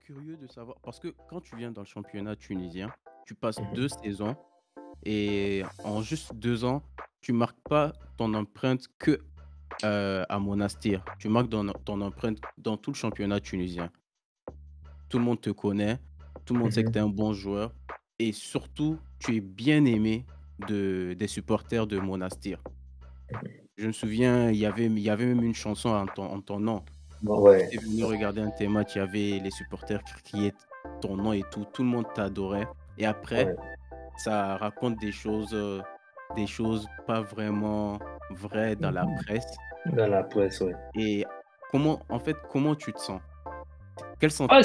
curieux de savoir, parce que quand tu viens dans le championnat tunisien, tu passes Mhm. 2 saisons et en juste 2 ans, tu marques pas ton empreinte que à Monastir. Tu marques ton empreinte dans tout le championnat tunisien. Tout le monde te connaît, tout le monde sait que tu es Mhm. un bon joueur et surtout, tu es bien aimé des supporters de Monastir. Je me souviens, il y avait même une chanson en ton nom. Bon, Quand ouais, j'étais venu regarder un de tes matchs, il y avait les supporters qui criaient ton nom et tout. Tout le monde t'adorait. Et après, ouais, ça raconte des choses pas vraiment vraies dans la presse. dans la presse, ouais. Et comment tu te sens? Quel sentiment? Ouais,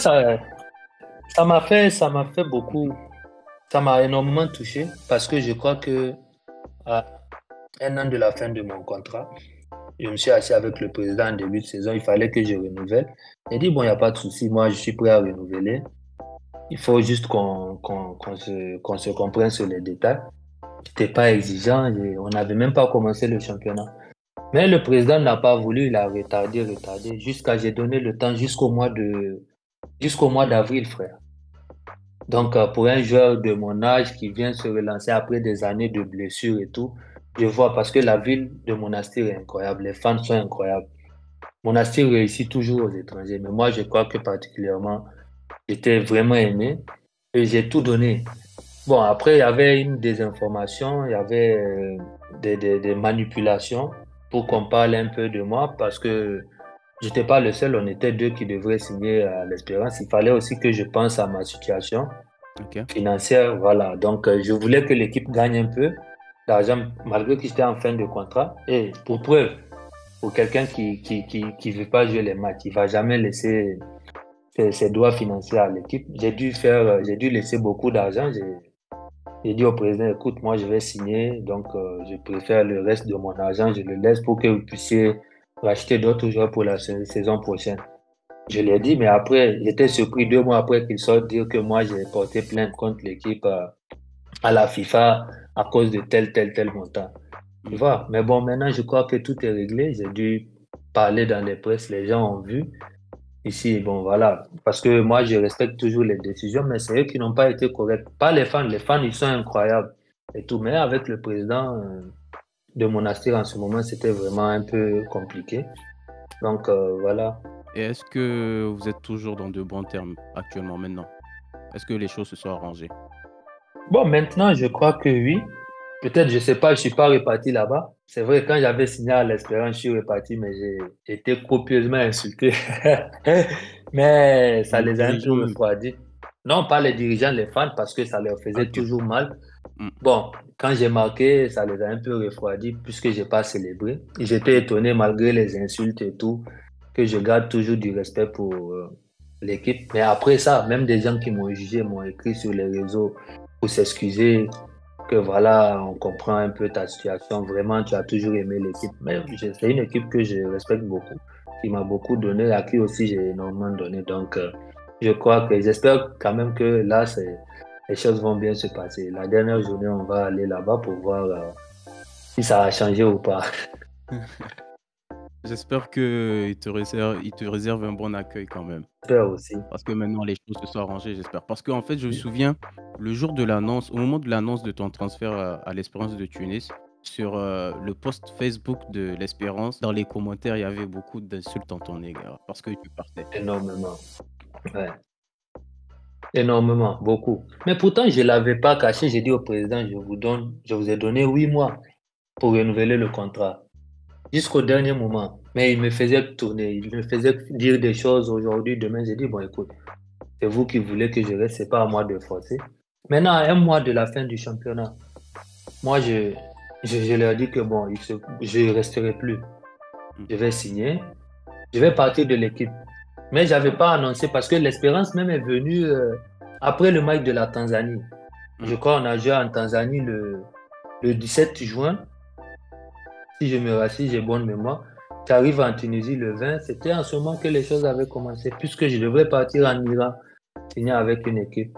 ça m'a fait beaucoup, ça m'a énormément touché parce que je crois que à un an de la fin de mon contrat, je me suis assis avec le président en début de saison, il fallait que je renouvelle. Il dit, bon, il n'y a pas de souci, moi, je suis prêt à renouveler. Il faut juste qu'on se comprenne sur les détails. J'étais pas exigeant, on n'avait même pas commencé le championnat. Mais le président n'a pas voulu, il a retardé, jusqu'à j'ai donné le temps jusqu'au mois d'avril, frère. Donc, pour un joueur de mon âge qui vient se relancer après des années de blessures et tout, je vois parce que la ville de Monastir est incroyable, les fans sont incroyables. Monastir réussit toujours aux étrangers, mais moi, je crois que particulièrement, j'étais vraiment aimé et j'ai tout donné. Bon, après, il y avait une désinformation, il y avait des manipulations pour Mmh, qu'on parle un peu de moi parce que j'étais pas le seul, on était deux qui devraient signer à l'Espérance. Il fallait aussi que je pense à ma situation OK. financière, voilà. Donc, je voulais que l'équipe gagne un peu d'argent malgré que j'étais en fin de contrat. Et pour preuve, pour quelqu'un qui veut pas jouer les matchs, il va jamais laisser ses droits financiers à l'équipe. J'ai dû laisser beaucoup d'argent. J'ai dit au président, écoute, moi, je vais signer, donc je préfère le reste de mon argent, je le laisse pour que vous puissiez racheter d'autres joueurs pour la saison prochaine. Je l'ai dit, mais après, j'étais surpris 2 mois après qu'il sorte dire que moi, j'ai porté plainte contre l'équipe à la FIFA à cause de tel montant. Tu Mmh. vois, mais bon, maintenant, je crois que tout est réglé. J'ai dû parler dans les presses, les gens ont vu. Ici, bon, voilà. Parce que moi, je respecte toujours les décisions, mais c'est eux qui n'ont pas été corrects. Pas les fans. Les fans, ils sont incroyables et tout. Mais avec le président de Monastir en ce moment, c'était vraiment un peu compliqué. Donc, voilà. Et est-ce que vous êtes toujours dans de bons termes actuellement, maintenant? Est-ce que les choses se sont arrangées? Bon, maintenant, je crois que oui. Peut-être, je sais pas, je suis pas reparti là-bas. C'est vrai, quand j'avais signé à l'Espérance, je suis reparti, mais j'ai été copieusement insulté. Mais ça Les les a un peu dirigeants même? refroidis. Non, pas les dirigeants, les fans, parce que ça leur faisait OK. toujours mal. Mmh. Bon, quand j'ai marqué, ça les a un peu refroidis puisque j'ai pas célébré. J'étais étonné malgré les insultes et tout, que je garde toujours du respect pour l'équipe. Mais après ça, même des gens qui m'ont jugé m'ont écrit sur les réseaux pour s'excuser, que voilà, on comprend un peu ta situation. Vraiment, tu as toujours aimé l'équipe. Mais c'est une équipe que je respecte beaucoup, qui m'a beaucoup donné, à qui aussi j'ai énormément donné. Donc, je crois que j'espère quand même que là, les choses vont bien se passer. La dernière journée, on va aller là-bas pour voir si ça a changé ou pas. J'espère qu'il te réserve un bon accueil quand même. J'espère aussi. Parce que maintenant les choses se sont arrangées, j'espère. Parce qu'en fait, je me souviens, le jour de l'annonce, au moment de l'annonce de ton transfert à l'Espérance de Tunis, sur, le post Facebook de l'Espérance, dans les commentaires, il y avait beaucoup d'insultes en ton égard parce que tu partais. Énormément. Ouais. Énormément, beaucoup. Mais pourtant, je ne l'avais pas caché. J'ai dit au président, je vous ai donné 8 mois pour renouveler le contrat. Jusqu'au dernier moment. Mais il me faisait tourner, il me faisait dire des choses aujourd'hui, demain. J'ai dit, bon, écoute, c'est vous qui voulez que je reste, c'est pas à moi de forcer. Maintenant, à un mois de la fin du championnat, moi, je leur dis que bon, je ne resterai plus. Mmh, Je vais signer, je vais partir de l'équipe. Mais je n'avais pas annoncé parce que l'espérance même est venue après le match de la Tanzanie. mmh. Je crois qu'on a joué en Tanzanie le 17 juin. Si je me rassure, j'ai bonne mémoire. Tu arrives en Tunisie le 20. C'était en ce moment que les choses avaient commencé, puisque je devrais partir en Iran, signer avec une équipe.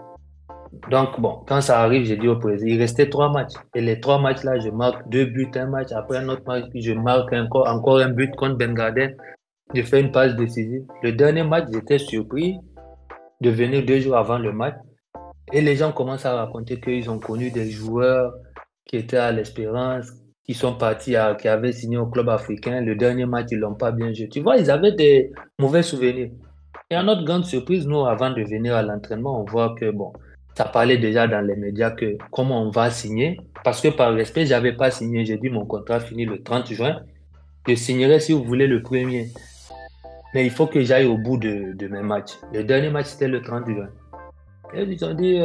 Donc, bon, quand ça arrive, j'ai dit au président, il restait 3 matchs. Et les 3 matchs-là, je marque 2 buts, un match. Après un autre match, puis je marque encore un but contre Ben Garden. Je fais une passe décisive. Le dernier match, j'étais surpris. de venir 2 jours avant le match. Et les gens commencent à raconter qu'ils ont connu des joueurs qui étaient à l'Espérance, qui sont partis, qui avaient signé au club africain. Le dernier match, ils l'ont pas bien joué. Tu vois, ils avaient des mauvais souvenirs. Et à notre grande surprise, nous, avant de venir à l'entraînement, on voit que, bon, ça parlait déjà dans les médias que comment on va signer. Parce que par respect, j'avais pas signé. J'ai dit mon contrat finit le 30 juin. Je signerai si vous voulez le premier. Mais il faut que j'aille au bout de mes matchs. Le dernier match, c'était le 30 juin. Et ils ont dit,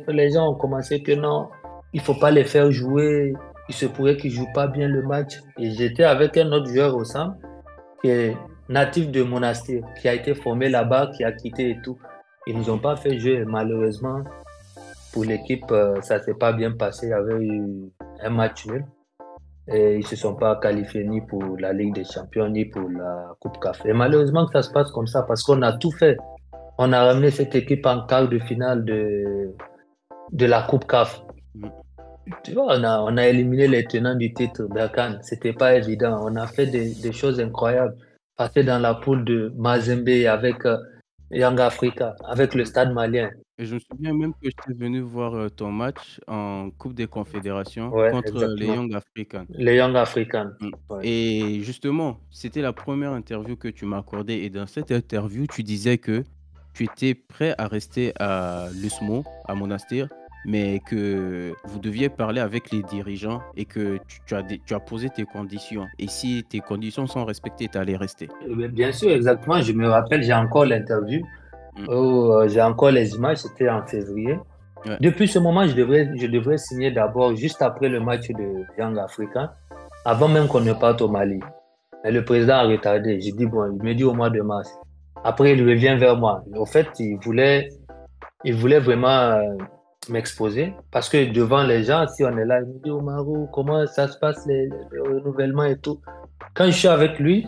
les gens ont commencé que non, il faut pas les faire jouer. Il se pourrait qu'ils jouent pas bien le match. Et j'étais avec un autre joueur au centre qui est natif de Monastir, qui a été formé là-bas, qui a quitté et tout. Ils nous ont pas fait jouer. Malheureusement, pour l'équipe, ça s'est pas bien passé. Il y avait eu un match nul. Et ils se sont pas qualifiés ni pour la Ligue des Champions, ni pour la Coupe CAF. Et malheureusement que ça se passe comme ça, parce qu'on a tout fait. On a ramené cette équipe en quart de finale de la Coupe CAF. Mm. Tu vois, on a éliminé les tenants du titre, Berkane. C'était pas évident. On a fait des choses incroyables. Passer dans la poule de Mazembe avec Young Africa, avec le Mm. Stade malien. Et je me souviens même que j'étais venu voir ton match en Coupe des Confédérations Ouais, contre les exactement. Young Africans. Les Young Africans. Mm. Ouais. Et justement, c'était la première interview que tu m'as accordée. Et dans cette interview, tu disais que tu étais prêt à rester à l'USMO, à Monastir, mais que vous deviez parler avec les dirigeants et que tu as posé tes conditions. Et si tes conditions sont respectées, tu allais rester. Bien sûr, exactement. Je me rappelle, j'ai encore l'interview. Mm. Oh, j'ai encore les images, c'était en février. Ouais. Depuis ce moment, je devrais signer d'abord juste après le match de Young Africa, avant même qu'on ne parte au Mali. Mais le président a retardé. J'ai dit, bon, il me dit au mois de mars. Après, il revient vers moi. En fait, il voulait vraiment m'exposer parce que devant les gens, si on est là, il me dit, Omaro, comment ça se passe, les renouvellements et tout. Quand je suis avec lui,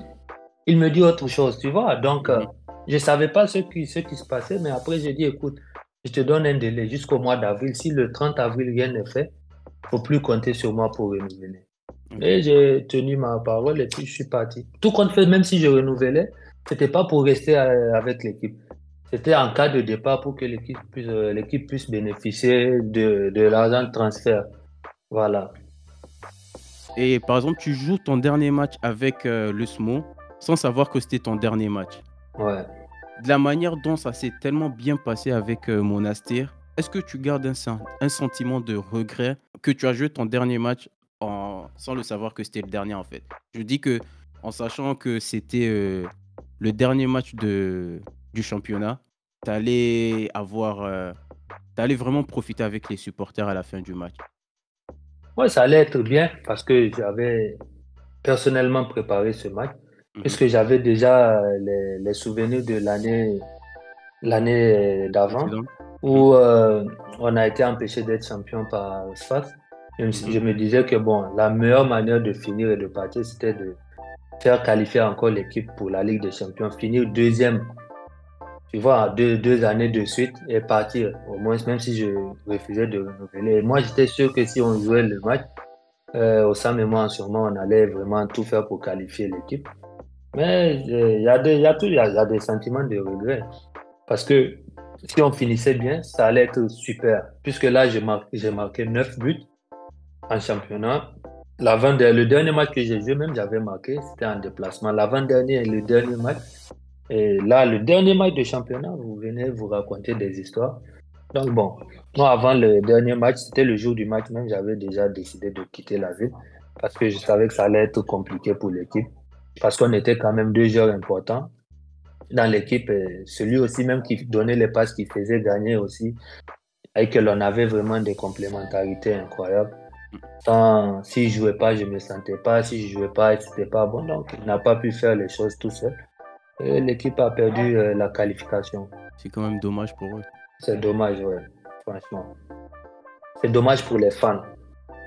il me dit autre chose, tu vois. Donc, Mhm. je ne savais pas ce qui se passait, mais après, j'ai dit, écoute, je te donne un délai jusqu'au mois d'avril. Si le 30 avril, rien n'est fait, il ne faut plus compter sur moi pour renouveler. Ok. Et j'ai tenu ma parole et puis je suis parti. Tout compte fait, même si je renouvelais, c'était pas pour rester avec l'équipe. C'était en cas de départ pour que l'équipe puisse bénéficier de l'argent de transfert. Voilà. Et par exemple, tu joues ton dernier match avec le SMO sans savoir que c'était ton dernier match. Ouais. De la manière dont ça s'est tellement bien passé avec Monastir, est-ce que tu gardes un sentiment de regret que tu as joué ton dernier match sans le savoir que c'était le dernier en fait? Je dis que en sachant que c'était le dernier match du championnat, tu allais t'allais vraiment profiter avec les supporters à la fin du match. Ouais, ça allait être bien parce que j'avais personnellement préparé ce match, Mhm. puisque j'avais déjà les souvenirs de l'année d'avant, Précédent. Mhm. où on a été empêché d'être champion par Sfax. Mhm. Je me disais que bon, la meilleure manière de finir et de partir, c'était de faire qualifier encore l'équipe pour la Ligue des Champions, finir deuxième, tu vois, deux années de suite et partir, au moins, même si je refusais de renouveler. Et moi, j'étais sûr que si on jouait le match, au Sam et moi, sûrement, on allait vraiment tout faire pour qualifier l'équipe. Mais il y a des sentiments de regret. Parce que si on finissait bien, ça allait être super. Puisque là, j'ai marqué 9 buts en championnat. Le dernier match que j'ai joué, même j'avais marqué, c'était en déplacement. L'avant-dernier et le dernier match. Et là, le dernier match de championnat, vous venez vous raconter des histoires. Donc bon, moi, avant le dernier match, c'était le jour du match même, j'avais déjà décidé de quitter la ville parce que je savais que ça allait être compliqué pour l'équipe. Parce qu'on était quand même 2 joueurs importants dans l'équipe. Et celui aussi même qui donnait les passes, qui faisait gagner aussi, et que l'on avait vraiment des complémentarités incroyables. Si je jouais pas, je me sentais pas. Si je jouais pas, c'était pas bon. Donc, il n'a pas pu faire les choses tout seul. Et l'équipe a perdu la qualification. C'est quand même dommage pour eux. C'est dommage, ouais, franchement. C'est dommage pour les fans.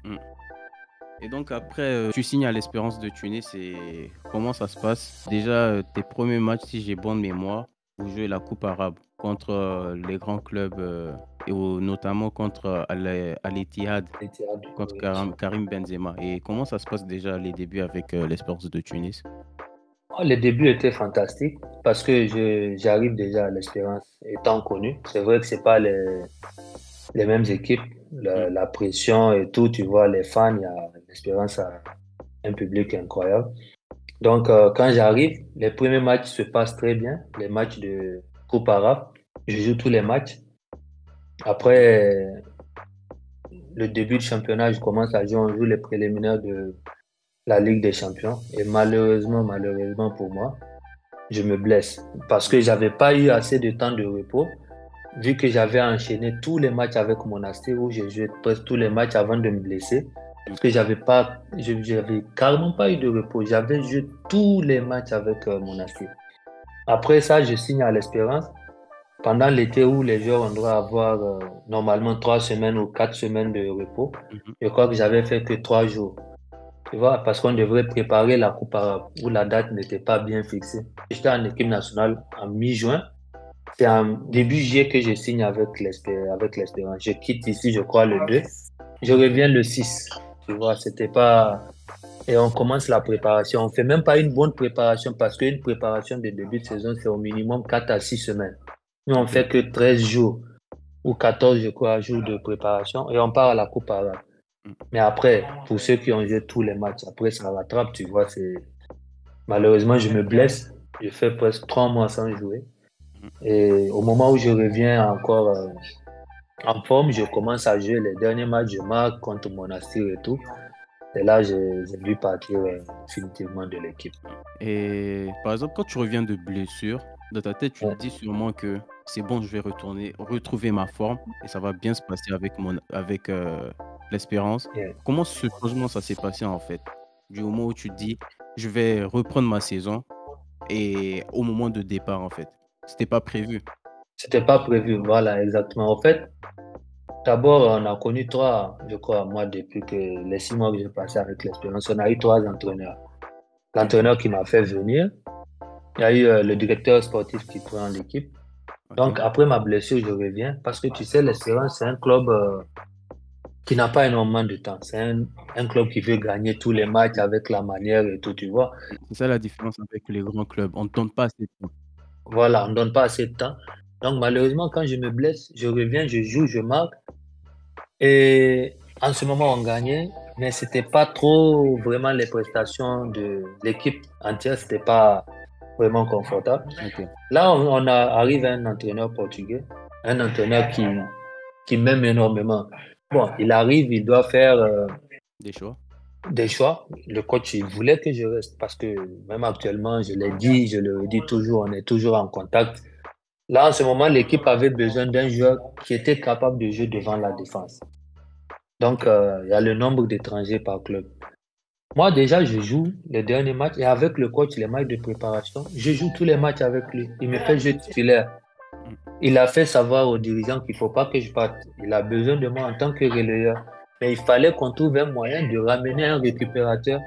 Mm. Et donc après, tu signes à l'Espérance de Tunis et comment ça se passe? Déjà, tes premiers matchs, si j'ai bonne mémoire, vous jouez la Coupe arabe contre les grands clubs et notamment contre Al-Ittihad, contre Karim Benzema. Et comment ça se passe déjà les débuts avec l'Espérance de Tunis? Oh, les débuts étaient fantastiques parce que j'arrive déjà à l'Espérance étant connu. C'est vrai que c'est pas les mêmes équipes, Mm. la pression et tout, tu vois, les fans, il y a l'Espérance a un public incroyable. Donc, quand j'arrive, les premiers matchs se passent très bien, les matchs de Coupe arabe. Je joue tous les matchs. Après le début du championnat, je commence à jouer, on joue les préliminaires de la Ligue des Champions. Et malheureusement pour moi, je me blesse parce que j'avais pas eu assez de temps de repos, vu que j'avais enchaîné tous les matchs avec Monastir où j'ai joué presque tous les matchs avant de me blesser. Parce que j'avais carrément pas eu de repos. J'avais joué tous les matchs avec Monastir. Après ça, je signe à l'Espérance. Pendant l'été où les joueurs, on doit avoir normalement 3 semaines ou 4 semaines de repos. Mhm. Je crois que j'avais fait que 3 jours. Tu vois, parce qu'on devrait préparer la Coupe arabe où la date n'était pas bien fixée. J'étais en équipe nationale en mi-juin. C'est en début juillet que je signe avec l'Espérance. Je quitte ici, je crois, le 2. Je Ok. reviens le 6. Tu vois, c'était pas. Et on commence la préparation. On fait même pas une bonne préparation parce qu'une préparation de début de saison, c'est au minimum 4 à 6 semaines. Nous, on Ok. fait que 13 jours ou 14, je crois, jours de préparation et on part à la Coupe arabe. Mm. Mais après, pour ceux qui ont joué tous les matchs, après, ça rattrape, tu vois, c'est. Malheureusement, je me blesse. Je fais presque 3 mois sans jouer. Mhm. Et au moment où je reviens encore en forme, je commence à jouer les derniers matchs, je marque contre Monastir et tout. Et là, j'ai dû partir définitivement de l'équipe. Et par exemple, quand tu reviens de blessure, dans ta tête, tu te Ouais, dis sûrement que c'est bon, je vais retourner, retrouver ma forme et ça va bien se passer avec l'espérance. ouais. Comment ce changement, ça s'est passé en fait? Du moment où tu te dis, je vais reprendre ma saison et au moment de départ en fait. C'était pas prévu. C'était pas prévu, voilà, exactement. En fait, d'abord, on a connu trois, je crois, moi, depuis que les 6 mois que j'ai passé avec l'Espérance, on a eu trois entraîneurs. Ok, L'entraîneur qui m'a fait venir, il y a eu le directeur sportif qui prend l'équipe. Donc, ok. après ma blessure, je reviens parce que tu sais, l'Espérance, c'est un club qui n'a pas énormément de temps. C'est un club qui veut gagner tous les matchs avec la manière et tout, tu vois. C'est ça la différence avec les grands clubs. On ne donne pas assez de temps. Voilà, on ne donne pas assez de temps. Donc, malheureusement, quand je me blesse, je reviens, je joue, je marque. Et en ce moment, on gagnait, mais c'était pas trop vraiment les prestations de l'équipe entière, c'était pas vraiment confortable. Ok, Là, arrive un entraîneur portugais, un entraîneur qui m'aime énormément. Bon, il arrive, il doit faire des choix. des choix. Le coach, il voulait que je reste parce que même actuellement, je l'ai dit, je le redis toujours, on est toujours en contact. Là, en ce moment, l'équipe avait besoin d'un joueur qui était capable de jouer devant la défense. Donc, Ok, il y a le nombre d'étrangers par club. Moi, déjà, je joue les derniers matchs et avec le coach, les matchs de préparation, je joue tous les matchs avec lui. Il me fait jouer titulaire. mm, Il a fait savoir aux dirigeants qu'il ne faut pas que je parte. Il a besoin de moi en tant que relayeur. Mais il fallait qu'on trouve un moyen de ramener un récupérateur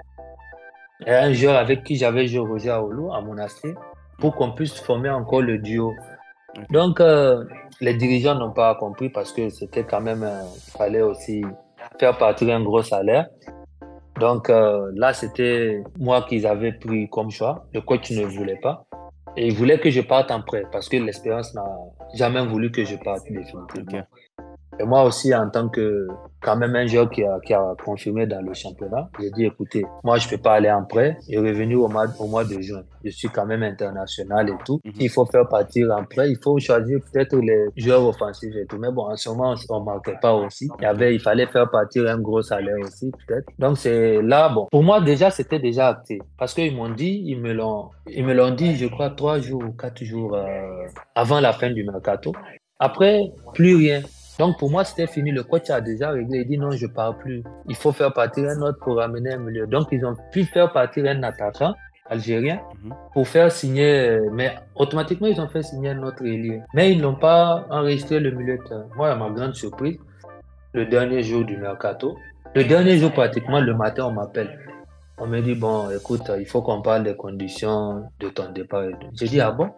et un joueur avec qui j'avais joué Roger Aoulou à Monastir mm, pour qu'on puisse former encore le duo. ok. Donc, les dirigeants n'ont pas compris parce que c'était quand même, il fallait aussi faire partir un gros salaire. Donc là, c'était moi qu'ils avaient pris comme choix. Le coach ne voulait pas. Et il voulait que je parte en prêt parce que l'Espérance n'a jamais voulu que je parte définitivement. Ok. Et moi aussi, en tant que quand même un joueur qui a confirmé dans le championnat, j'ai dit, écoutez, moi, je peux pas aller en prêt et revenir au mois de juin. Je suis quand même international et tout. Mhm. S'il faut faire partir en prêt, il faut choisir peut-être les joueurs offensifs et tout. Mais bon, en ce moment, on marquait pas aussi. Ok. Il fallait faire partir un gros salaire aussi, peut-être. Donc, c'est là, bon. Pour moi, déjà, c'était déjà acté. Parce qu'ils m'ont dit, ils me l'ont dit, je crois, 3 jours ou 4 jours avant la fin du mercato. Après, plus rien. Donc pour moi, c'était fini. Le coach a déjà réglé. Il dit non, je ne pars plus. Il faut faire partir un autre pour ramener un milieu. Donc ils ont pu faire partir un attaquant algérien Mhm. pour faire signer, mais automatiquement ils ont fait signer un autre ailier. Mais ils n'ont pas enregistré le milieu de terrain. Moi, à ma grande surprise, le dernier jour du mercato, le dernier jour pratiquement, le matin, on m'appelle. On me dit, bon, écoute, il faut qu'on parle des conditions de ton départ. J'ai dit, ah bon?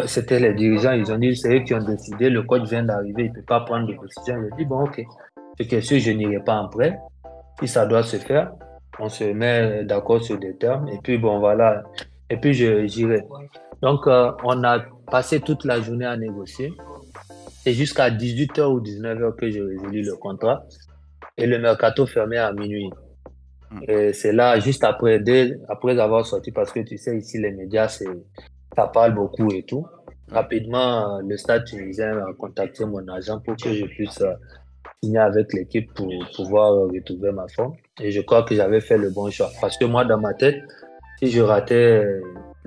C'était les dirigeants, ils ont dit, c'est eux qui ont décidé, le coach vient d'arriver, il ne peut pas prendre de décision. J'ai dit, bon, ok. C'est que si je n'irai pas en prêt, si ça doit se faire, on se met d'accord sur des termes. Et puis, bon, voilà, et puis j'irai. Donc, on a passé toute la journée à négocier. C'est jusqu'à 18h ou 19h que j'ai résolu le contrat et le mercato fermait à minuit. Mm. Et c'est là, juste après, après avoir sorti, parce que tu sais, ici, les médias, ça parle beaucoup et tout. Ouais. Rapidement, le Stade tunisien a contacté mon agent pour que je puisse signer avec l'équipe pour pouvoir retrouver ma forme. Et je crois que j'avais fait le bon choix. Parce que moi, dans ma tête, si je ratais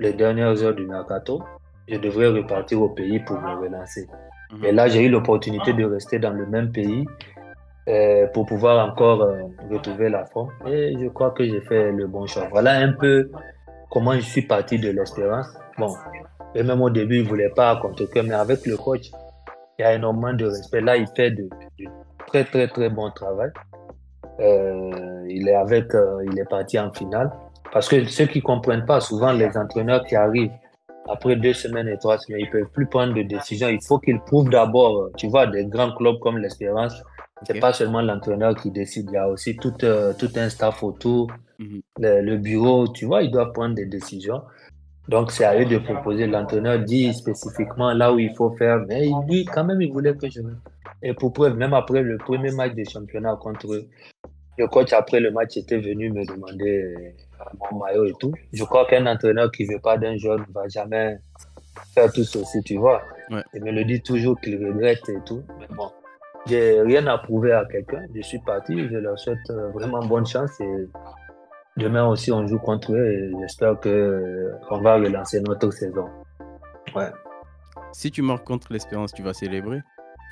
les dernières heures du mercato, je devrais repartir au pays pour me relancer. Et Mhm. là, j'ai eu l'opportunité de rester dans le même pays pour pouvoir encore retrouver la forme. Et je crois que j'ai fait le bon choix. Voilà un peu comment je suis parti de l'Espérance. Bon, et même au début, il ne voulait pas contre cœur, mais avec le coach, il y a énormément de respect. Là, il fait de très, très, très bon travail. Il est parti en finale. Parce que ceux qui ne comprennent pas, souvent les entraîneurs qui arrivent après 2 semaines et 3 semaines, ils ne peuvent plus prendre de décision. Il faut qu'ils prouvent d'abord, tu vois, des grands clubs comme l'Espérance, c'est Ok. pas seulement l'entraîneur qui décide, il y a aussi tout un staff autour, Mhm. le bureau, tu vois, ils doivent prendre des décisions. Donc, c'est à eux de proposer. L'entraîneur dit spécifiquement là où il faut faire, mais lui, quand même, il voulait que je... Et pour preuve, même après le premier match de championnat contre eux, le coach, après le match, était venu me demander mon maillot et tout. Je crois qu'un entraîneur qui ne veut pas d'un joueur ne va jamais faire tout ceci, tu vois. Ouais. Il me le dit toujours qu'il regrette et tout. Mais bon, j'ai rien à prouver à quelqu'un. Je suis parti. Je leur souhaite vraiment bonne chance. Et demain aussi, on joue contre eux. Et j'espère que on va relancer notre saison. Ouais. Si tu marques contre l'Espérance, tu vas célébrer.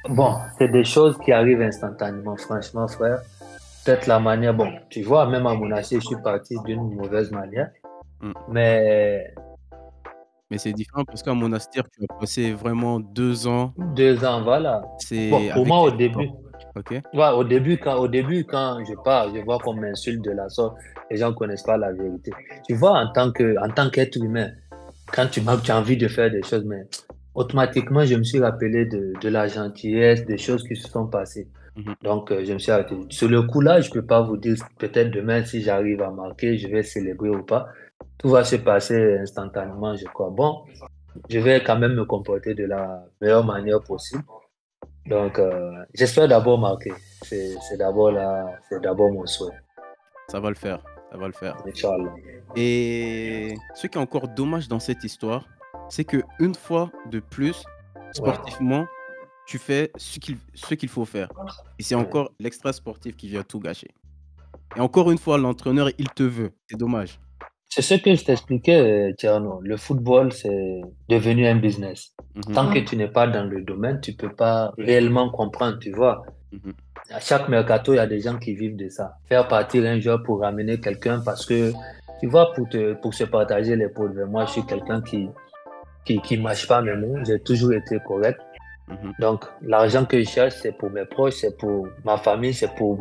Bon, c'est des choses qui arrivent instantanément, franchement, frère. Peut-être la manière, bon, tu vois, même à Monastir, je suis parti d'une mauvaise manière. Mm. Mais Mais c'est différent parce qu'à Monastir, tu as passé vraiment 2 ans. 2 ans, voilà. C'est Bon, pour avec moi, tes au victoires. début, Ok. ouais, au début, quand je parle, je vois qu'on m'insulte de la sorte, les gens ne connaissent pas la vérité. Tu vois, en tant qu'être humain, quand tu marques, tu as envie de faire des choses, mais automatiquement, je me suis rappelé de la gentillesse, des choses qui se sont passées. Mhm. Donc, je me suis arrêté. Sur le coup-là, je peux pas vous dire, peut-être demain, si j'arrive à marquer, je vais célébrer ou pas. Tout va se passer instantanément, je crois. Bon, je vais quand même me comporter de la meilleure manière possible. Donc, j'espère d'abord marquer. C'est d'abord mon souhait. Ça va le faire. Ça va le faire. Inch'Allah. Et ce qui est encore dommage dans cette histoire, c'est que une fois de plus, Ouais. sportivement, tu fais ce qu'il faut faire. Et c'est encore l'extra sportif qui vient tout gâcher. Et encore une fois, l'entraîneur, il te veut. C'est dommage. C'est ce que je t'expliquais, Tierno. Le football, c'est devenu un business. Mhm. Tant que tu n'es pas dans le domaine, tu peux pas réellement comprendre, tu vois. Mhm. À chaque mercato, il y a des gens qui vivent de ça. Faire partir un joueur pour ramener quelqu'un parce que, tu vois, pour se partager les pots. Moi, je suis quelqu'un qui mâche pas mes mots. J'ai toujours été correct. Mhm. Donc, l'argent que je cherche, c'est pour mes proches, c'est pour ma famille, c'est pour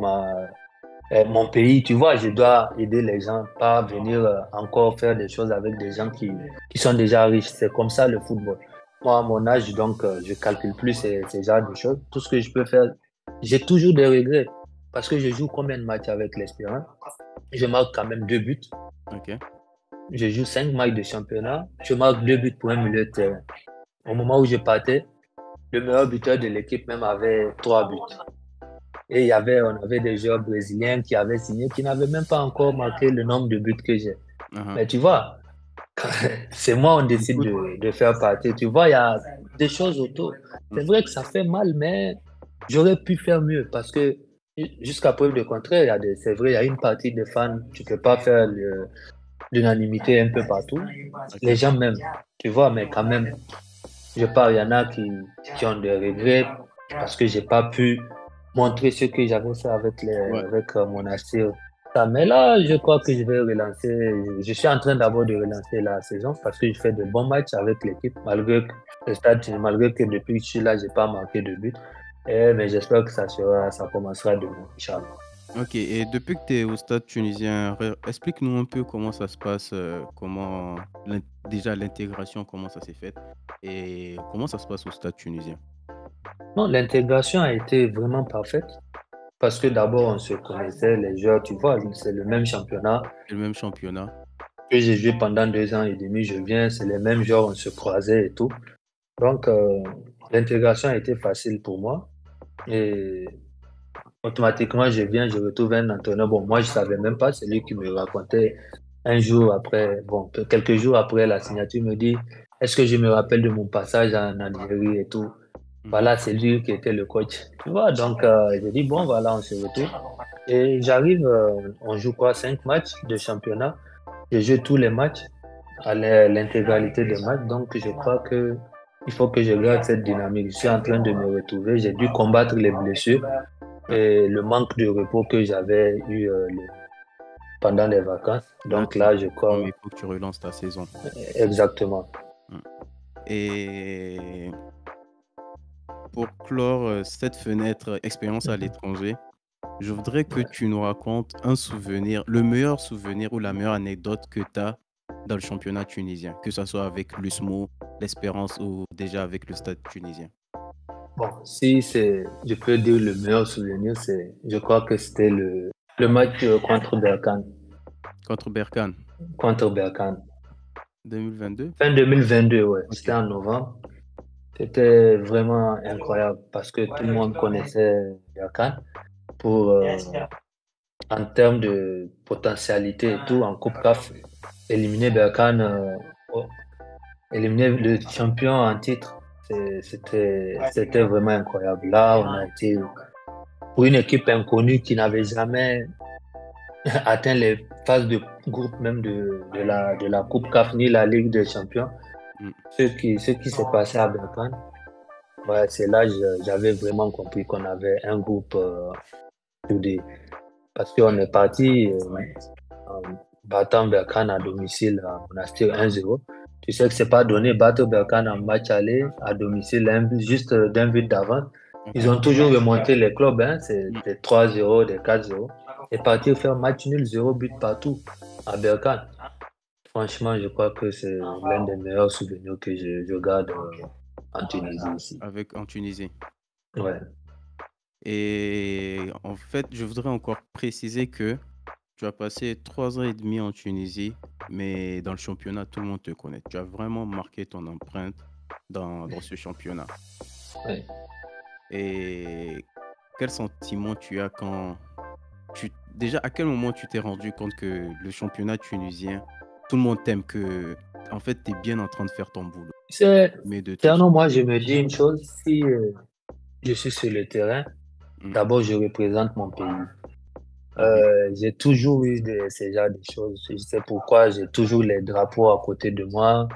mon pays. Tu vois, je dois aider les gens, pas venir encore faire des choses avec des gens qui sont déjà riches. C'est comme ça le football. Moi, à mon âge, donc, je calcule plus ces genres de choses. Tout ce que je peux faire, j'ai toujours des regrets parce que je joue combien de matchs avec l'Espérance? Je marque quand même 2 buts. Ok. Je joue 5 matchs de championnat. Je marque 2 buts pour un milieu de terrain. Au moment où je partais, le meilleur buteur de l'équipe même avait 3 buts. Et on avait des joueurs brésiliens qui avaient signé, qui n'avaient même pas encore marqué le nombre de buts que j'ai. Mhm. Mais tu vois, c'est moi, on décide Écoute, de faire partie. Tu vois, il y a des choses autour. mm, C'est vrai que ça fait mal, mais j'aurais pu faire mieux parce que jusqu'à preuve de contraire, c'est vrai, il y a une partie des fans, tu peux pas faire l'unanimité un peu partout. Les ok. gens m'aiment, tu vois, mais quand même, je parle, il y en a qui ont des regrets parce que j'ai pas pu montrer ce que j'avais fait Ouais. avec mon assir. Mais là, je crois que je vais relancer. Je suis en train d'abord de relancer la saison parce que je fais de bons matchs avec l'équipe, malgré que depuis que je suis là, j'ai pas marqué de but. Mais j'espère que ça commencera demain, Inch'Allah. Ok. Et depuis que tu es au stade tunisien, explique-nous un peu comment ça se passe, comment déjà l'intégration, comment ça s'est fait et comment ça se passe au stade tunisien. Non, l'intégration a été vraiment parfaite parce que d'abord, on se connaissait, les joueurs, tu vois, c'est le même championnat. C'est le même championnat. que j'ai joué pendant 2 ans et demi. Je viens, c'est les mêmes joueurs, on se croisait et tout. Donc, l'intégration a été facile pour moi. Et automatiquement, je viens, je retrouve un entraîneur. Bon, moi, je savais même pas, c'est lui qui me racontait un jour après, bon, quelques jours après la signature, il me dit, est-ce que je me rappelle de mon passage en Algérie et tout? Mhm. Voilà, c'est lui qui était le coach. Tu vois, donc, je dis, bon, voilà, on se retrouve. Et j'arrive, on joue quoi, 5 matchs de championnat. Je joue tous les matchs, à l'intégralité des matchs. Donc, je crois que il faut que je garde cette dynamique. Je suis en train de me retrouver. J'ai dû combattre les blessures Ouais. et le manque de repos que j'avais eu pendant les vacances. Là, Donc tu là, je reprends, mais crois il faut que tu relances ta saison. exactement. Mm. Et pour clore cette fenêtre expérience à l'étranger, je voudrais que tu nous racontes un souvenir, le meilleur souvenir ou la meilleure anecdote que tu as dans le championnat tunisien, que ce soit avec l'USMO, l'Espérance ou déjà avec le Stade tunisien. Bon, si c'est, je peux dire le meilleur souvenir, je crois que c'était le match contre Berkane. Contre Berkane, Contre Berkane. 2022? Fin 2022, ouais. Ok. C'était en novembre. C'était vraiment incroyable parce que tout le monde connaissait Berkane. Pour, en termes de potentialité et tout, en Coupe CAF, éliminer Berkane, oh, éliminer le champion en titre, c'était vraiment incroyable. Là, on a été, pour une équipe inconnue qui n'avait jamais atteint les phases de groupe même de la Coupe CAF ni la Ligue des Champions, Mm. ce qui s'est passé à Berkane, ouais, c'est là que j'avais vraiment compris qu'on avait un groupe soudé. Parce qu'on est parti en battant Berkane à domicile à Monastir 1-0. Tu sais que c'est pas donné battre Berkane en match aller à domicile juste d'un but d'avance. Ils Ok. ont toujours remonté les clubs, hein, c'est Mm. des 3-0, des 4-0. Et partir faire match nul, 0 but partout à Berkane. Franchement, je crois que c'est l'un des meilleurs souvenirs que je garde en Tunisie ici. En Tunisie. Ouais. Et en fait, je voudrais encore préciser que tu as passé 3 ans et demi en Tunisie, mais dans le championnat, tout le monde te connaît. Tu as vraiment marqué ton empreinte dans ce championnat. Ouais. Et quel sentiment tu as quand déjà, à quel moment tu t'es rendu compte que le championnat tunisien, tout le monde t'aime, que en fait, tu es bien en train de faire ton boulot, C'est, mais de tout. Sincèrement, moi, je me dis une chose, si je suis sur le terrain, Mm. d'abord, je représente mon pays. Mhm. J'ai toujours eu ces genres de choses. Je sais pourquoi j'ai toujours les drapeaux à côté de moi.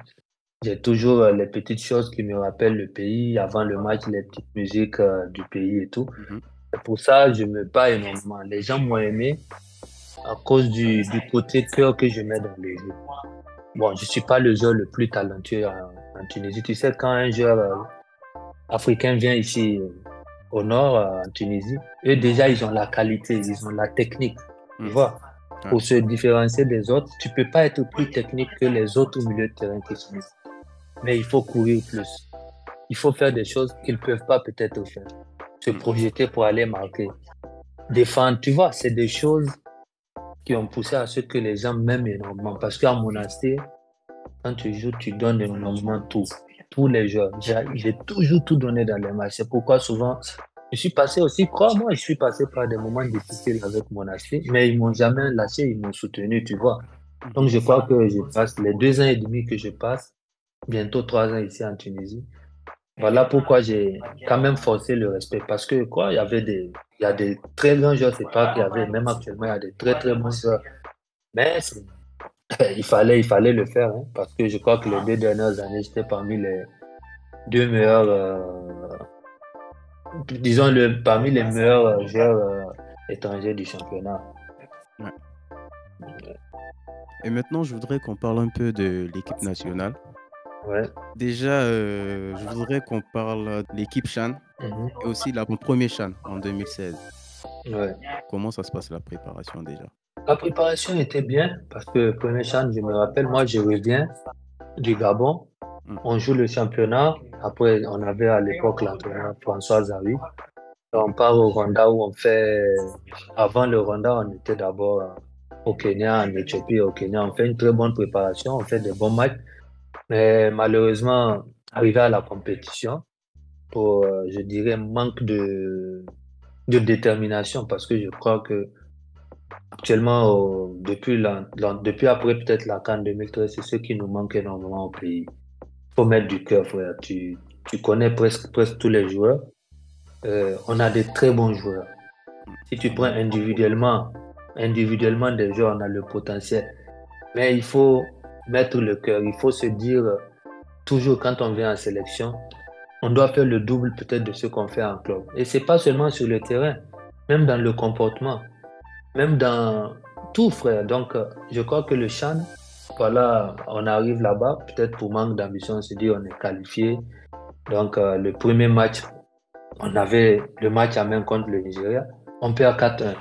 J'ai toujours les petites choses qui me rappellent le pays. Avant le match, les petites musiques du pays et tout. Mhm. C'est pour ça que je me bats énormément. Les gens m'ont aimé à cause du côté cœur que je mets dans le jeu. Bon, je suis pas le joueur le plus talentueux en Tunisie. Tu sais, quand un joueur africain vient ici au nord, en Tunisie, eux déjà, ils ont la qualité, ils ont la technique. Tu Mm. vois, Ouais. pour se différencier des autres, tu peux pas être plus technique que les autres au milieu de terrain qui sont ici. Mais il faut courir plus. Il faut faire des choses qu'ils ne peuvent pas peut-être faire. Se Mm. projeter pour aller marquer. Défendre, tu vois, c'est des choses qui ont poussé à ce que les gens m'aiment énormément. Parce qu'à Monastir, quand tu joues, tu donnes énormément tout. Tous les jours. J'ai toujours tout donné dans les matchs. C'est pourquoi souvent, je suis passé aussi, crois-moi, je suis passé par des moments difficiles avec Monastir, mais ils m'ont jamais lâché, ils m'ont soutenu, tu vois. Donc, Mhm. je crois que je passe les 2 ans et demi que je passe, bientôt 3 ans ici en Tunisie. Voilà pourquoi j'ai quand même forcé le respect. Parce que, quoi, il y a des très grands joueurs, c'est pas qu'il y avait, même actuellement, il y a des très, très bons joueurs. Mais il fallait le faire, hein, parce que je crois que les 2 dernières années, j'étais parmi les 2 meilleurs, disons, parmi les meilleurs joueurs étrangers du championnat. Ouais. Et maintenant, je voudrais qu'on parle un peu de l'équipe nationale. Ouais. Déjà, je voudrais qu'on parle de l'équipe Chan Mhm. et aussi mon premier Chan en 2016. Ouais. Comment ça se passe la préparation déjà? La préparation était bien parce que premier chance, je me rappelle, moi, je reviens du Gabon. Mm. On joue le championnat. Après, on avait à l'époque l'entraîneur François Zawi. On Mhm. part au Rwanda où on fait. Avant le Rwanda, on était d'abord au Kenya, en Éthiopie, au Kenya. On fait une très bonne préparation, on fait des bons matchs. Mais malheureusement, arrivé à la compétition, pour, je dirais, manque de détermination, parce que je crois que actuellement, depuis après peut-être la CAN 2013, c'est ce qui nous manque énormément au pays. Faut mettre du cœur, frère. Tu connais presque tous les joueurs. On a des très bons joueurs. Si tu On prends a vraiment beaucoup. individuellement des joueurs, on a le potentiel. Mais il faut mettre le cœur. Il faut se dire, toujours quand on vient en sélection, on doit faire le double peut-être de ce qu'on fait en club. Et c'est pas seulement sur le terrain, même dans le comportement, même dans tout, frère. Donc, je crois que le Chan, voilà, on arrive là-bas, peut-être pour manque d'ambition, on se dit on est qualifié. Donc, le premier match, on avait le match à main contre le Nigeria, on perd 4-1.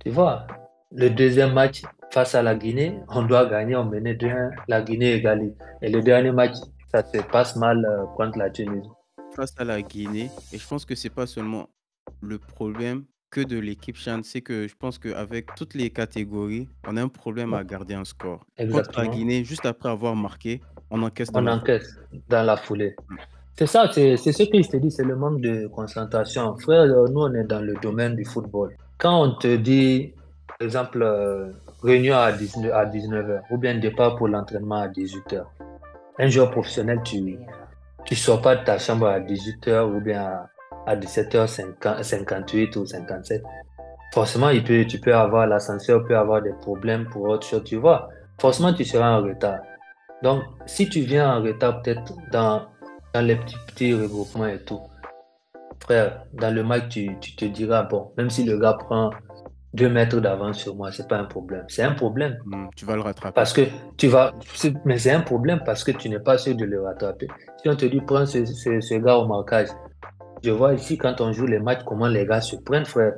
Tu vois, le deuxième match face à la Guinée, on doit gagner, on menait 2-1, la Guinée égalise. Et le dernier match, ça se passe mal contre la Tunisie. Face à la Guinée, et je pense que c'est pas seulement le problème que de l'équipe Chan, c'est que je pense qu'avec toutes les catégories, on a un problème à garder un score. Contre la Exactement. Guinée, juste après avoir marqué, on encaisse dans On la foulée. encaisse dans la foulée. Mm. C'est ça, c'est ce que je te dis, c'est le manque de concentration. Frère, nous, on est dans le domaine du football. Quand on te dit, par exemple, réunion à 19 heures ou bien départ pour l'entraînement à 18 heures, un joueur professionnel, tu sors pas de ta chambre à 18 heures ou bien à 17h58 ou 57. Forcément, tu peux avoir l'ascenseur, peut avoir des problèmes pour autre chose, tu vois. Forcément, tu seras en retard. Donc, si tu viens en retard, peut-être dans les petits regroupements et tout, frère, dans le match, tu te diras, bon, même si le gars prend 2 mètres d'avance sur moi, c'est pas un problème. C'est un problème Tu vas le rattraper. parce que mais c'est un problème parce que tu n'es pas sûr de le rattraper. Si on te dit, prends ce gars au marquage, je vois ici, quand on joue les matchs, comment les gars se prennent, frère,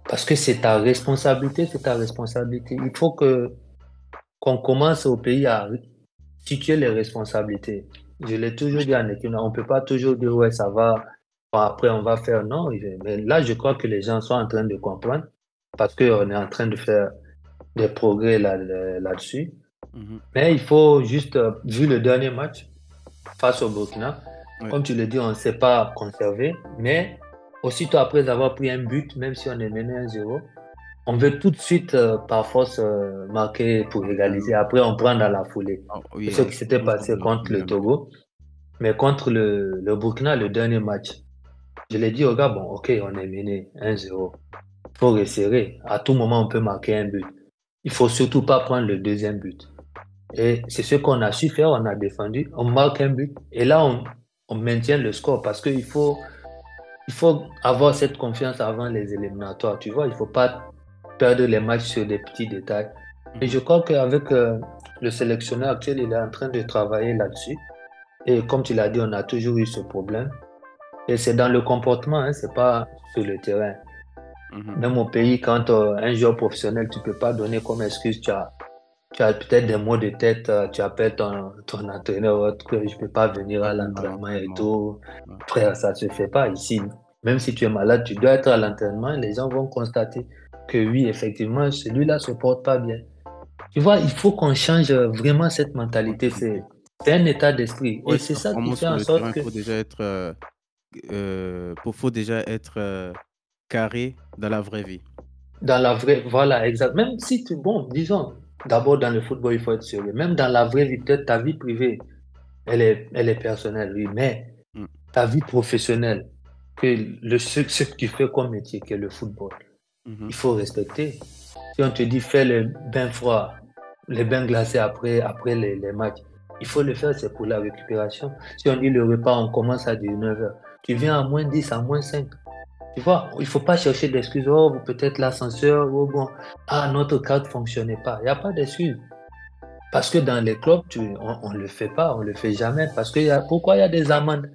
parce que c'est ta responsabilité, c'est ta responsabilité. Il faut qu'on commence au pays à situer les responsabilités. Je l'ai toujours dit en équipe, on ne peut pas toujours dire, ouais, ça va, bon, après on va faire, non. Mais là, je crois que les gens sont en train de comprendre parce qu'on est en train de faire des progrès là-dessus. Mhm. Mais il faut juste, vu le dernier match face au Burkina, Ouais. comme tu le dis, on ne s'est pas conservé, mais aussitôt après avoir pris un but, même si on est mené 1-0, on veut tout de suite, par force, marquer pour Marquer un égaliser. autre. Après, on prend dans la foulée. Ah, C'est oui, ce qui s'était toujours passé dans la contre foulée le un but. Togo. Mais contre le Burkina, le dernier match, je l'ai dit au gars, bon, ok, on est mené 1-0. Il faut resserrer. À tout moment, on peut marquer un but. Il faut surtout pas prendre le deuxième but. Et c'est ce qu'on a su faire, on a défendu, on marque un but. Et là, on maintient le score parce il faut avoir cette confiance avant les éliminatoires. Tu vois, il faut pas perdre les matchs sur des petits détails. Et Mhm. je crois qu'avec le sélectionneur actuel, il est en train de travailler là-dessus. Et comme tu l'as dit, on a toujours eu ce problème. Et c'est dans le comportement, hein, c'est pas sur le terrain. Mhm. Même au pays, quand un joueur professionnel, tu peux pas donner comme excuse, tu as peut-être des maux de tête, tu appelles ton entraîneur autre que je peux pas venir Pas à venir à l'entraînement et l'entraînement. tout. Ouais. Frère, ça se fait pas ici. Même si tu es malade, tu dois être à l'entraînement. Les gens vont constater que oui, effectivement, celui-là se porte pas bien. Tu vois, il faut qu'on change vraiment cette mentalité. Mentalité. C'est un état d'esprit. Pour Et être c'est ça qui performant fait sur en le sorte terrain, il que, faut déjà être, faut déjà être carré dans la vraie vie. dans la vraie, voilà, exact. Même si tu, bon, disons, d'abord dans le football, il faut être sérieux. Même dans la vraie vie, peut-être ta vie privée, elle est personnelle, oui, mais Mm. ta vie professionnelle, que ce que tu fais comme métier, qui est le football, Mhm. il faut respecter. Si on te dit fais les bains froids, les bains glacés après les matchs, il faut le faire, c'est pour la récupération. Si on dit le repas, on commence à 19 heures, tu viens à -10, à -5. Tu vois, il faut pas chercher d'excuses. Oh, peut-être l'ascenseur, oh bon, ah, notre carte fonctionnait pas. Il n'y a pas d'excuses. Parce que dans les clubs, on le fait pas, on le fait jamais. Parce que pourquoi il y a des amendes?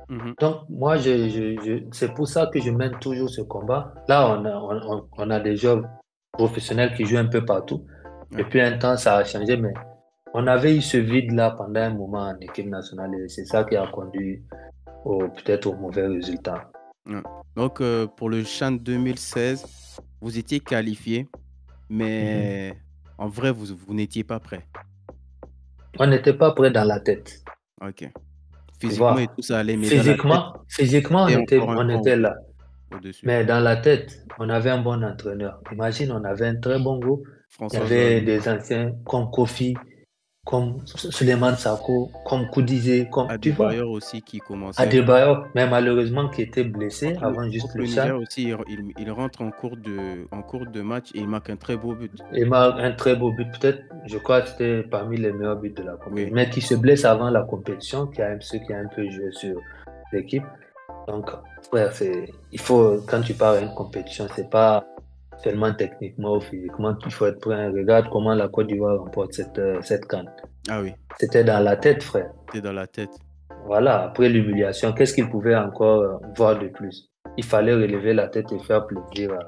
Mhm. Donc, moi, c'est pour ça que je mène toujours ce combat. Là, on a des joueurs professionnels qui jouent un peu partout. Ouais. Depuis un temps, ça a changé, mais on avait eu ce vide-là pendant un moment en équipe nationale et c'est ça qui a conduit peut-être au mauvais résultat. Ouais. Donc, pour le CHAN 2016, vous étiez qualifié, Mhm. mais en vrai, vous n'étiez pas prêt. On n'était pas prêt dans la tête, OK. tu Physiquement et vois. tout ça allait, mais dans la tête, Physiquement, c'était encore un on cran était là. au-dessus. Mais dans la tête, on avait un bon entraîneur. Imagine, on avait un très bon groupe. Il y François avait Zawi, des anciens comme Kofi, comme Suleiman Sako, comme Koudizé, comme, tu vois. Adebayor aussi qui commençait. Adebayor, mais malheureusement, qui était blessé avant juste Contre le le CHAN. Niger aussi, il rentre en cours de match et il marque un très beau but. Il marque un très beau but, peut-être, je crois que c'était parmi les meilleurs buts de la compétition. Oui, Mais qui se blesse avant la compétition, ce qui a un peu joué sur l'équipe. Donc, frère, il faut, quand tu pars à une compétition, c'est pas seulement techniquement ou physiquement qu'il faut être prêt. Regarde comment la Côte d'Ivoire remporte cette CAN. ah oui, C'était dans la tête, frère. c'était dans la tête. Voilà, après l'humiliation, qu'est-ce qu'il pouvait encore voir de plus? Il fallait relever la tête et faire plaisir à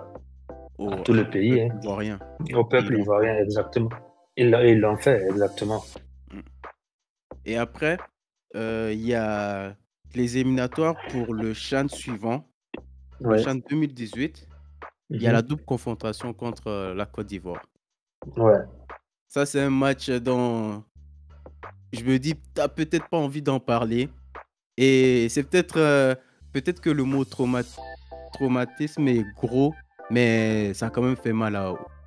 Au tout le pays, peuple hein. ivoirien. Au Et ils peuple l'ont fait. ivoirien, exactement. Ils l'ont fait, exactement. Mm. Et après, il y a les éliminatoires pour le CHAN suivant, pour le Ouais. CHAN 2018. Il y a la Mhm. double confrontation contre la Côte d'Ivoire. Ouais. Ça, c'est un match dont je me dis, tu n'as peut-être pas envie d'en parler. Et c'est peut-être que le mot traumatisme est gros, mais ça a quand même fait mal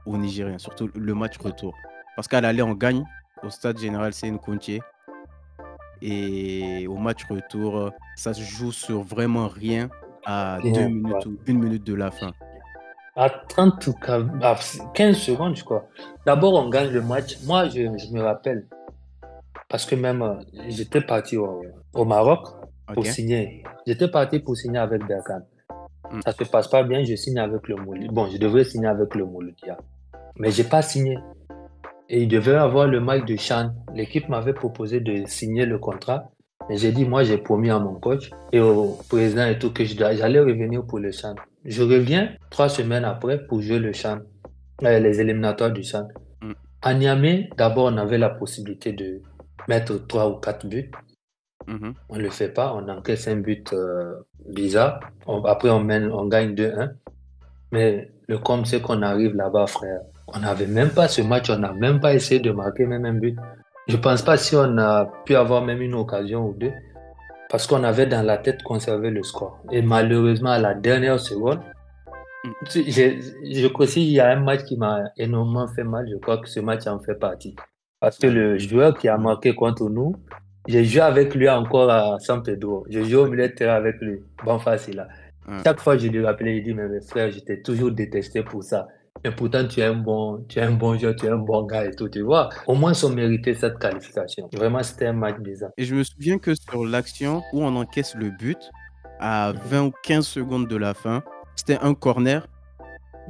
aux Nigériens, surtout le match retour. Parce qu'à l'aller, on gagne au stade général Sène Kounché. Et au match retour, ça se joue sur vraiment rien à 2 Bien, ouais. minutes ou 1 minute de la fin. À 30 ou 15 secondes, je crois. D'abord, on gagne le match. Moi, je me rappelle, parce que même j'étais parti au Maroc pour OK? signer. J'étais parti pour signer avec Berkane. Mm. Ça se passe pas bien, je signe avec le Mouloudia. Bon, je devrais signer avec le Mouloudia. Mais j'ai pas signé. Et il devait avoir le match de Chan. L'équipe m'avait proposé de signer le contrat. Mais j'ai dit, moi, j'ai promis à mon coach et au président et tout que j'allais revenir pour le Chan. Je reviens 3 semaines après pour jouer le Chan, les éliminatoires du Chan. Mm. À Niamey, d'abord, on avait la possibilité de mettre 3 ou 4 buts. Mhm. On ne le fait pas, on encaisse un but bizarre. Après, on gagne 2-1. Mais le com, c'est qu'on arrive là-bas, frère. On n'avait même pas ce match, on n'a même pas essayé de marquer même un but. Je pense pas si on a pu avoir même une occasion ou deux, parce qu'on avait dans la tête conserver le score. Et malheureusement, à la dernière seconde, Mm. je crois qu'il y a un match qui m'a énormément fait mal, je crois que ce match en fait partie. Parce que Ah, le joueur qui a ouais. marqué contre nous, j'ai joué avec lui encore à San Pedro. Je joue au milieu de terrain avec lui. Bon, facile là. Ouais. Chaque fois, je lui rappelais, il dit, mais mes frères, je t'ai toujours détesté pour ça. Et pourtant, tu es un bon joueur, tu es un bon gars et tout, tu vois. Au moins, ils ont mérité cette qualification. Vraiment, c'était un match bizarre. Et je me souviens que sur l'action où on encaisse le but, à Mhm. 20 ou 15 secondes de la fin, c'était un corner.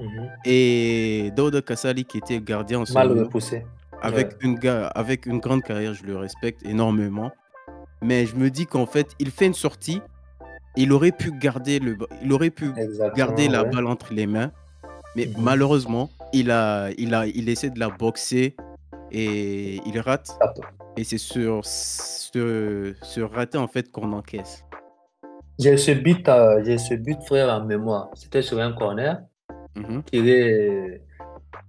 Mhm. Et Daouda Kassali, qui était le gardien en ce Mal moment, repoussé. Ouais. avec une grande carrière, je le respecte énormément. Mais je me dis qu'en fait, il fait une sortie, il aurait pu garder Exactement, la ouais. balle entre les mains, mais Mhm. malheureusement, il essaie de la boxer et il rate. Ça peut. Et c'est sur ce raté en fait qu'on encaisse. J'ai ce but, frère, en mémoire. C'était sur un corner, Mhm. tiré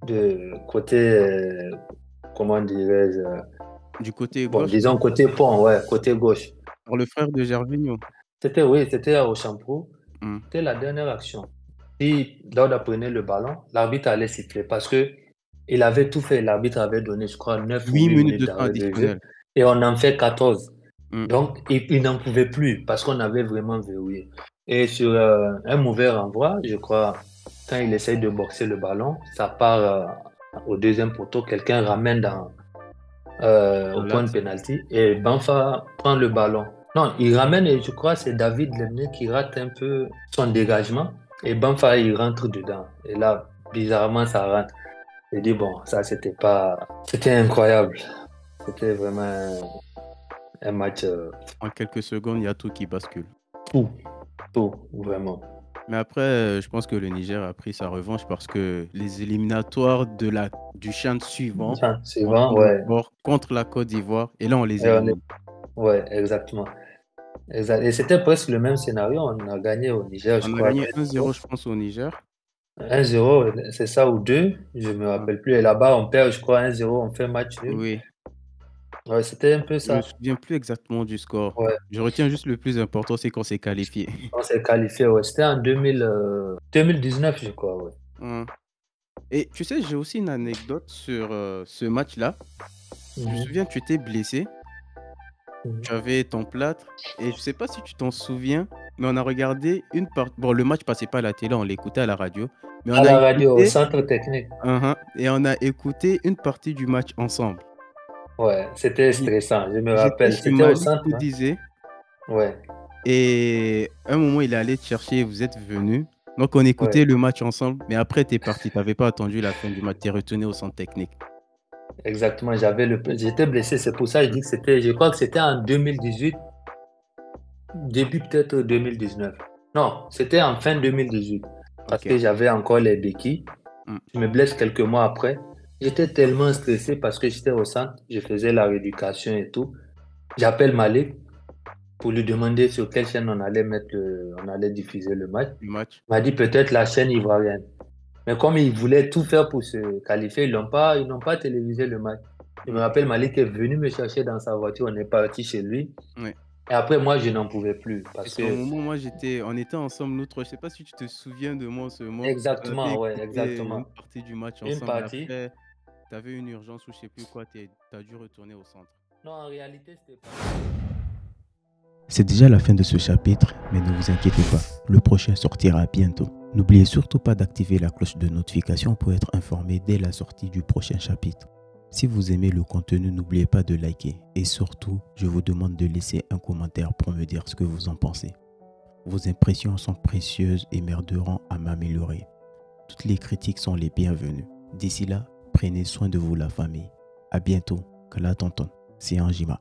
de côté, comment dirais-je, Du côté bon, gauche, disons côté pont, ouais, côté gauche. par le frère de Gervinho. Oui, c'était au Champrou. Mm. C'était la dernière action. Si Daouda prenait le ballon, l'arbitre allait siffler parce que il avait tout fait. L'arbitre avait donné, je crois, 9 ou 8 8 minutes minutes de temps d'arrêt de jeu additionnel. et on en fait 14. Mm. Donc, il n'en pouvait plus parce qu'on avait vraiment verrouillé. Et sur un mauvais renvoi, je crois, quand il essaye de boxer le ballon, ça part au deuxième poteau, quelqu'un ramène au point de Latte. pénalty et Banfa prend le ballon. Non, il ramène et je crois que c'est David Lemné qui rate un peu son dégagement et Banfa il rentre dedans. Et là, bizarrement, ça rentre. Je dis bon, ça c'était pas. C'était incroyable. C'était vraiment un match En quelques secondes, il y a tout qui bascule. tout, tout, vraiment. Mais après, je pense que le Niger a pris sa revanche parce que les éliminatoires du CHAN suivant, Enfin, on suivant, tombe ouais. encore contre la Côte d'Ivoire et là, on les Et élimine. ouais, exactement. Et c'était presque le même scénario. On a gagné au Niger, je On a crois, gagné 1-0, 2-0. je pense, au Niger. 1-0, c'est ça, ou 2, je me Ah, rappelle plus. Et là-bas, on perd, je crois, 1-0, on fait match nul. oui, Ouais, c'était un peu je me ça. souviens plus exactement du score. Ouais, Je retiens juste le plus important, c'est qu'on s'est qualifié. on s'est qualifié, ouais. C'était en 2019, je crois, ouais. Hein. Et tu sais, j'ai aussi une anecdote sur, ce match-là. Je me Mhm, souviens, tu étais blessé, mhm. tu avais ton plâtre et je sais pas si tu t'en souviens, mais on a regardé une part bon, le match passait pas à la télé, on l'écoutait à la radio, mais À on a la radio, au écouté centre technique. et on a écouté une partie du match ensemble. Ouais, c'était J'é stressant, je me J'étais rappelle. chez C'était au Malik centre, hein? Oudizé Ouais, et à un moment, il est allé te chercher et vous êtes venus. Donc on ouais, écoutait le match ensemble, mais après tu es parti, tu avais pas attendu la fin du match, tu es retourné au centre technique. exactement. J'étais blessé, c'est pour ça que je dis que c'était, je crois que c'était en 2018, début peut-être 2019. Non, c'était en fin 2018, parce OK. que j'avais encore les béquilles. Mmh. Je me blesse quelques mois après. J'étais tellement stressé parce que j'étais au centre, je faisais la rééducation et tout. J'appelle Malik pour lui demander sur quelle chaîne on allait diffuser le match. Le match. Il m'a dit peut-être la chaîne ivoirienne. Mais comme ils voulaient tout faire pour se qualifier, ils n'ont pas télévisé le match. Je me Mmh. rappelle, Malik est venu me chercher dans sa voiture, on est parti chez lui. Ouais. Et après, moi, je n'en pouvais plus Et parce c'est au que, moment, moi j'étais on était ensemble nous 3, je sais pas si tu te souviens de moi en ce moment. On avait exactement, ouais, écouté une exactement. partie du match Une ensemble et partie. après, tu avais une urgence ou je sais plus quoi, tu as dû retourner au centre. Non, en réalité, c'était pas. C'est déjà la fin de ce chapitre, mais ne vous inquiétez pas, le prochain sortira bientôt. N'oubliez surtout pas d'activer la cloche de notification pour être informé dès la sortie du prochain chapitre. Si vous aimez le contenu, n'oubliez pas de liker et surtout, je vous demande de laisser un commentaire pour me dire ce que vous en pensez. Vos impressions sont précieuses et m'aideront à m'améliorer. Toutes les critiques sont les bienvenues. D'ici là, prenez soin de vous la famille. À bientôt. Kala tonton. C'est Anjima.